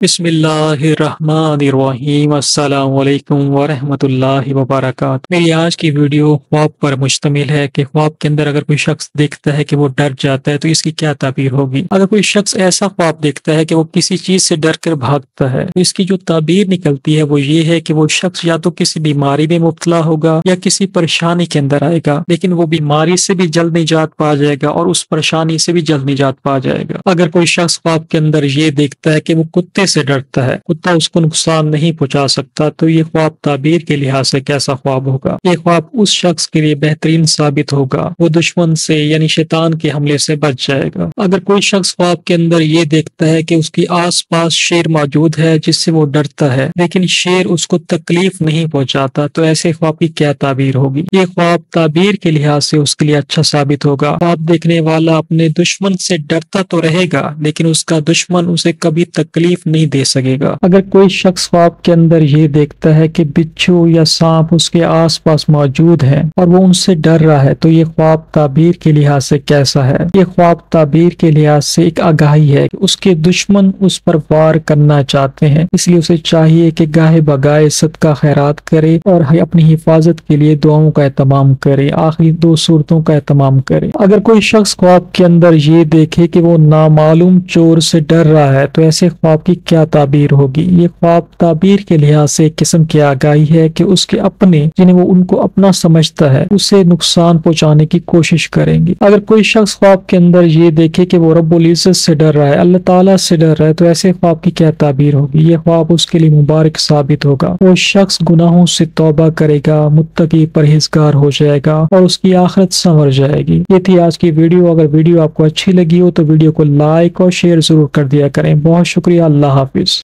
بسم اللہ الرحمن الرحیم۔ السلام علیکم ورحمۃ اللہ وبرکاتہ۔ میری آج کی ویڈیو خواب پر مشتمل ہے کہ خواب کے اندر اگر کوئی شخص دیکھتا ہے کہ وہ ڈر جاتا ہے تو اس کی کیا تعبیر ہوگی۔ اگر کوئی شخص ایسا خواب دیکھتا ہے کہ وہ کسی چیز سے ڈر کر بھاگتا ہے تو اس کی جو تعبیر نکلتی ہے وہ یہ ہے کہ وہ شخص یا تو کسی بیماری میں مبتلا ہوگا یا کسی پریشانی کے اندر آئے گا، لیکن وہ بیماری سے بھی جلد نجات پا جائے گا اور اس پریشانی سے بھی جلد نجات پا جائے گا۔ اگر کوئی شخص خواب کے اندر یہ دیکھتا ہے کہ وہ کتے سے ڈرتا ہے، کتا اس کو نقصان نہیں پہنچا سکتا، تو یہ خواب تعبیر کے لحاظ سے کیسا خواب ہوگا؟ یہ خواب اس شخص کے لیے بہترین ثابت ہوگا، وہ دشمن سے یعنی شیطان کے حملے سے بچ جائے گا۔ اگر کوئی شخص خواب کے اندر یہ دیکھتا ہے کہ اس کی آس پاس شیر موجود ہے جس سے وہ ڈرتا ہے لیکن شیر اس کو تکلیف نہیں پہنچاتا، تو ایسے خواب کی کیا تعبیر ہوگی؟ یہ خواب تعبیر کے لحاظ سے اس کے لیے اچھا ثابت ہوگا۔ خواب دیکھنے والا اپنے دشمن سے ڈرتا تو رہے گا لیکن اس کا دشمن اسے کبھی تکلیف نہیں دے سکے گا۔ اگر کوئی شخص خواب کے اندر یہ دیکھتا ہے کہ بچھو یا سانپ اس کے آس پاس موجود ہے اور وہ ان سے ڈر رہا ہے تو یہ خواب تعبیر کے لحاظ سے کیسا ہے؟ یہ خواب تعبیر کے لحاظ سے ایک آگاہی ہے کہ اس کے دشمن اس پر وار کرنا چاہتے ہیں، اس لیے اسے چاہیے کہ گاہے بگائے صدقہ خیرات کرے اور اپنی حفاظت کے لیے دعاؤں کا اہتمام کرے، آخری دو صورتوں کا اہتمام کرے۔ اگر کوئی شخص خواب کے اندر یہ دیکھے کہ وہ نامعلوم چور سے ڈر رہا ہے تو ایسے خواب کی کیا تعبیر ہوگی؟ یہ خواب تعبیر کے لحاظ سے ایک قسم کی آگاہی ہے کہ اس کے اپنے جنہیں وہ ان کو اپنا سمجھتا ہے اسے نقصان پہنچانے کی کوشش کریں گے۔ اگر کوئی شخص خواب کے اندر یہ دیکھے کہ وہ رب العزت سے ڈر رہا ہے، اللہ تعالیٰ سے ڈر رہا ہے، تو ایسے خواب کی کیا تعبیر ہوگی؟ یہ خواب اس کے لیے مبارک ثابت ہوگا، وہ شخص گناہوں سے توبہ کرے گا، متقی پرہیزگار ہو جائے گا اور اس کی آخرت سنور جائے گی۔ یہ تھی آج کی ویڈیو۔ اگر ویڈیو آپ کو اچھی لگی ہو تو ویڈیو کو لائک اور شیئر ضرور کر دیا کریں۔ بہت شکریہ۔ اللہ حافظ۔